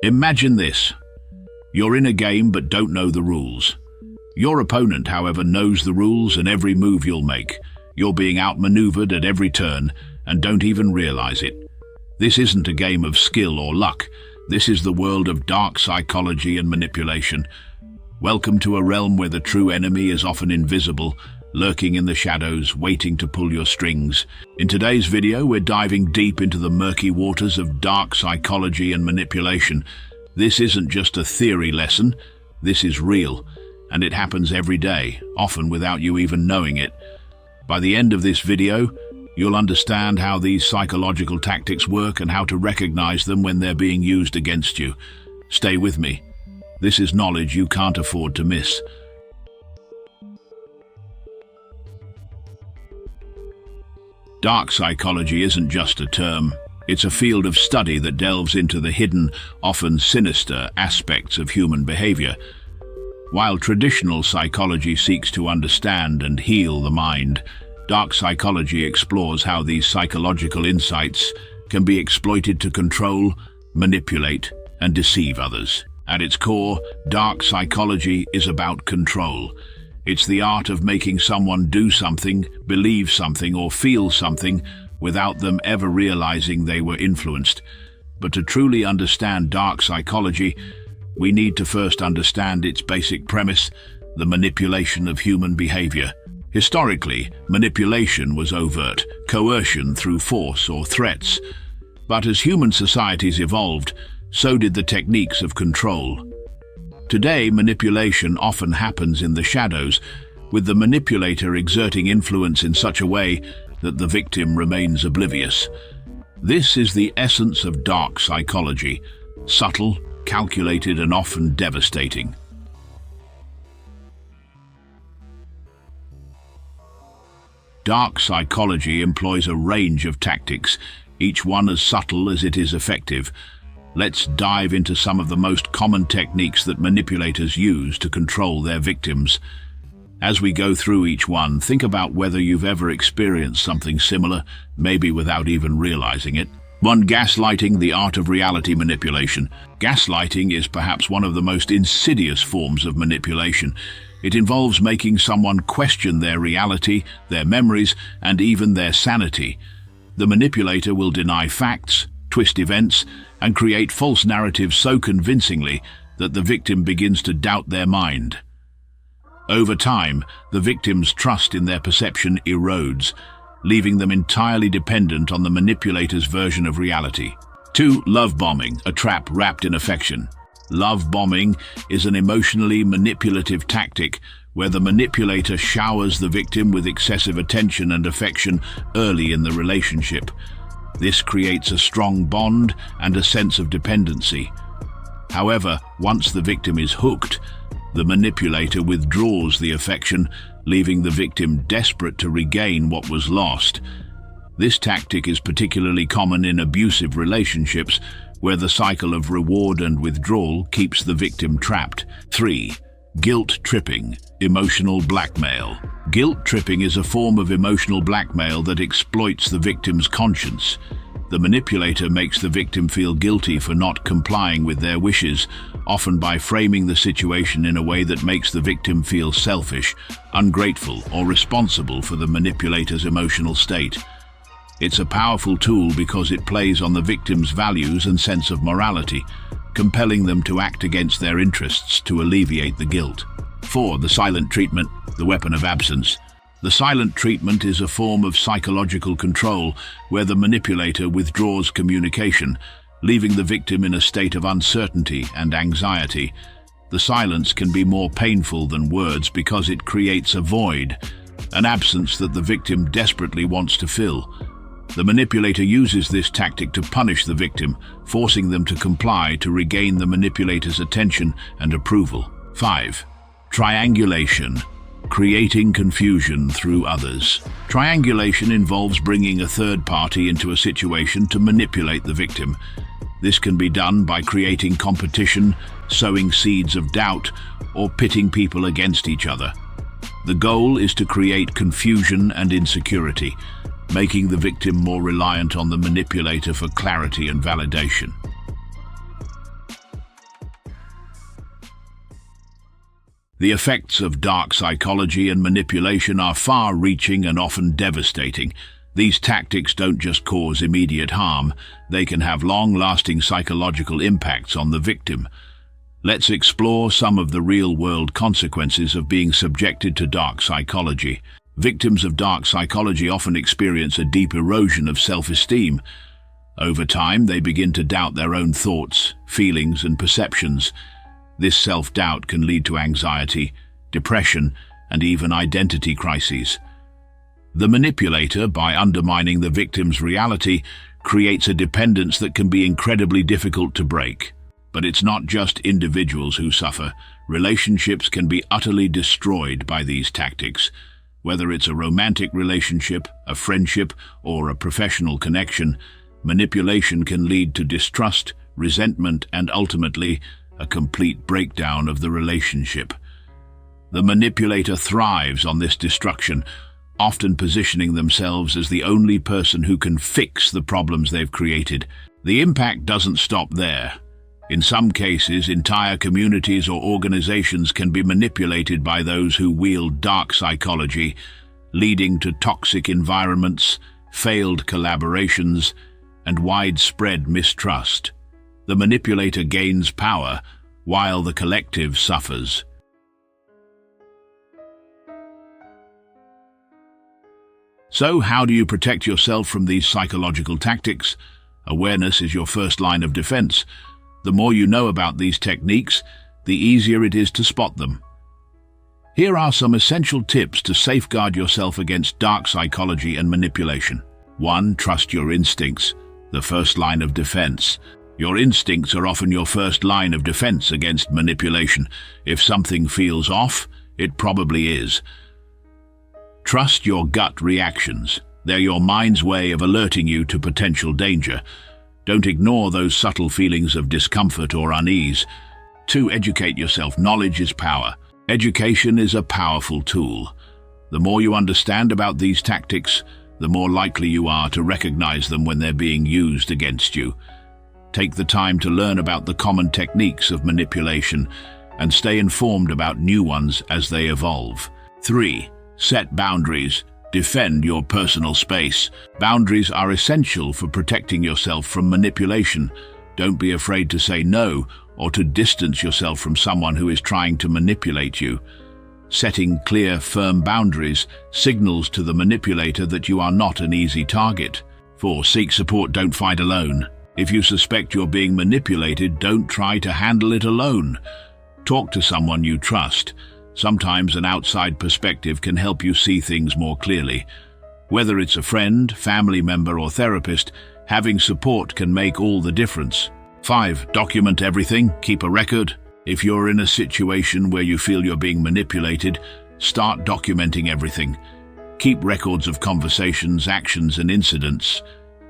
Imagine this. You're in a game but don't know the rules. Your opponent, however, knows the rules and every move you'll make. You're being outmaneuvered at every turn and don't even realize it. This isn't a game of skill or luck. This is the world of dark psychology and manipulation. Welcome to a realm where the true enemy is often invisible, lurking in the shadows, waiting to pull your strings. In today's video, we're diving deep into the murky waters of dark psychology and manipulation. This isn't just a theory lesson. This is real, and it happens every day, often without you even knowing it. By the end of this video, you'll understand how these psychological tactics work and how to recognize them when they're being used against you. Stay with me. This is knowledge you can't afford to miss. Dark psychology isn't just a term. It's a field of study that delves into the hidden, often sinister aspects of human behavior. While traditional psychology seeks to understand and heal the mind, dark psychology explores how these psychological insights can be exploited to control, manipulate, and deceive others. At its core, dark psychology is about control. It's the art of making someone do something, believe something, or feel something without them ever realizing they were influenced. But to truly understand dark psychology, we need to first understand its basic premise, the manipulation of human behavior. Historically, manipulation was overt, coercion through force or threats. But as human societies evolved, so did the techniques of control. Today, manipulation often happens in the shadows, with the manipulator exerting influence in such a way that the victim remains oblivious. This is the essence of dark psychology, subtle, calculated, and often devastating. Dark psychology employs a range of tactics, each one as subtle as it is effective. Let's dive into some of the most common techniques that manipulators use to control their victims. As we go through each one, think about whether you've ever experienced something similar, maybe without even realizing it. 1. Gaslighting, the art of reality manipulation. Gaslighting is perhaps one of the most insidious forms of manipulation. It involves making someone question their reality, their memories, and even their sanity. The manipulator will deny facts, twist events, and create false narratives so convincingly that the victim begins to doubt their mind. Over time, the victim's trust in their perception erodes, leaving them entirely dependent on the manipulator's version of reality. 2. Love bombing, a trap wrapped in affection. Love bombing is an emotionally manipulative tactic where the manipulator showers the victim with excessive attention and affection early in the relationship. This creates a strong bond and a sense of dependency. However, once the victim is hooked, the manipulator withdraws the affection, leaving the victim desperate to regain what was lost. This tactic is particularly common in abusive relationships, where the cycle of reward and withdrawal keeps the victim trapped. 3. Guilt tripping, emotional blackmail. Guilt tripping is a form of emotional blackmail that exploits the victim's conscience. The manipulator makes the victim feel guilty for not complying with their wishes, often by framing the situation in a way that makes the victim feel selfish, ungrateful, or responsible for the manipulator's emotional state. It's a powerful tool because it plays on the victim's values and sense of morality, compelling them to act against their interests to alleviate the guilt. 4. The silent treatment, the weapon of absence. The silent treatment is a form of psychological control where the manipulator withdraws communication, leaving the victim in a state of uncertainty and anxiety. The silence can be more painful than words because it creates a void, an absence that the victim desperately wants to fill. The manipulator uses this tactic to punish the victim, forcing them to comply to regain the manipulator's attention and approval. 5. Triangulation, creating confusion through others. Triangulation involves bringing a third party into a situation to manipulate the victim. This can be done by creating competition, sowing seeds of doubt, or pitting people against each other. The goal is to create confusion and insecurity. making the victim more reliant on the manipulator for clarity and validation. The effects of dark psychology and manipulation are far-reaching and often devastating. These tactics don't just cause immediate harm, they can have long-lasting psychological impacts on the victim. Let's explore some of the real-world consequences of being subjected to dark psychology. Victims of dark psychology often experience a deep erosion of self-esteem. Over time, they begin to doubt their own thoughts, feelings, and perceptions. This self-doubt can lead to anxiety, depression, and even identity crises. The manipulator, by undermining the victim's reality, creates a dependence that can be incredibly difficult to break. But it's not just individuals who suffer. Relationships can be utterly destroyed by these tactics. Whether it's a romantic relationship, a friendship, or a professional connection, manipulation can lead to distrust, resentment, and ultimately, a complete breakdown of the relationship. The manipulator thrives on this destruction, often positioning themselves as the only person who can fix the problems they've created. The impact doesn't stop there. In some cases, entire communities or organizations can be manipulated by those who wield dark psychology, leading to toxic environments, failed collaborations, and widespread mistrust. The manipulator gains power, while the collective suffers. So, how do you protect yourself from these psychological tactics? Awareness is your first line of defense. The more you know about these techniques, the easier it is to spot them. Here are some essential tips to safeguard yourself against dark psychology and manipulation. 1. Trust your instincts, the first line of defense. Your instincts are often your first line of defense against manipulation. If something feels off, it probably is. Trust your gut reactions. They're your mind's way of alerting you to potential danger. Don't ignore those subtle feelings of discomfort or unease. 2. Educate yourself. Knowledge is power. Education is a powerful tool. The more you understand about these tactics, the more likely you are to recognize them when they're being used against you. Take the time to learn about the common techniques of manipulation and stay informed about new ones as they evolve. 3. Set boundaries. Defend your personal space. Boundaries are essential for protecting yourself from manipulation. Don't be afraid to say no or to distance yourself from someone who is trying to manipulate you. Setting clear, firm boundaries signals to the manipulator that you are not an easy target. 4. Seek support. Don't fight alone. If you suspect you're being manipulated, don't try to handle it alone. Talk to someone you trust. Sometimes an outside perspective can help you see things more clearly. Whether it's a friend, family member, or therapist, having support can make all the difference. 5. Document everything. Keep a record. If you're in a situation where you feel you're being manipulated, start documenting everything. Keep records of conversations, actions, and incidents.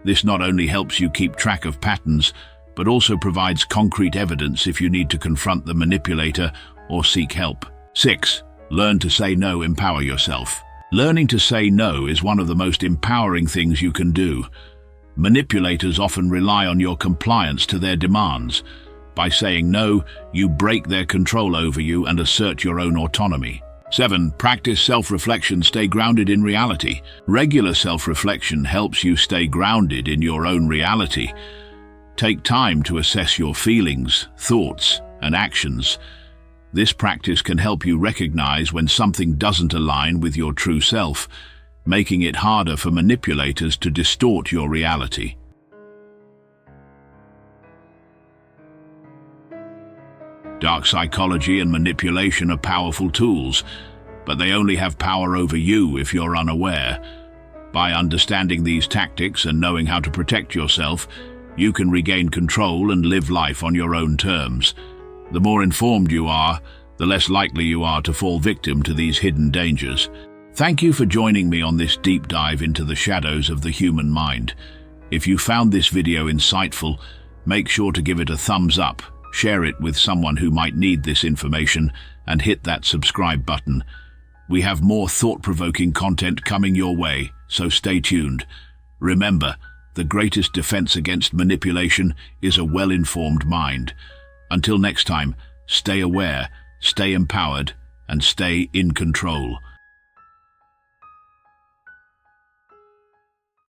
This not only helps you keep track of patterns, but also provides concrete evidence if you need to confront the manipulator or seek help. 6. Learn to say no. Empower yourself. Learning to say no is one of the most empowering things you can do. Manipulators often rely on your compliance to their demands. By saying no, you break their control over you and assert your own autonomy. 7. Practice self-reflection. Stay grounded in reality. Regular self-reflection helps you stay grounded in your own reality. Take time to assess your feelings, thoughts, and actions. This practice can help you recognize when something doesn't align with your true self, making it harder for manipulators to distort your reality. Dark psychology and manipulation are powerful tools, but they only have power over you if you're unaware. By understanding these tactics and knowing how to protect yourself, you can regain control and live life on your own terms. The more informed you are, the less likely you are to fall victim to these hidden dangers. Thank you for joining me on this deep dive into the shadows of the human mind. If you found this video insightful, make sure to give it a thumbs up, share it with someone who might need this information, and hit that subscribe button. We have more thought-provoking content coming your way, so stay tuned. Remember, the greatest defense against manipulation is a well-informed mind. Until next time, stay aware, stay empowered, and stay in control.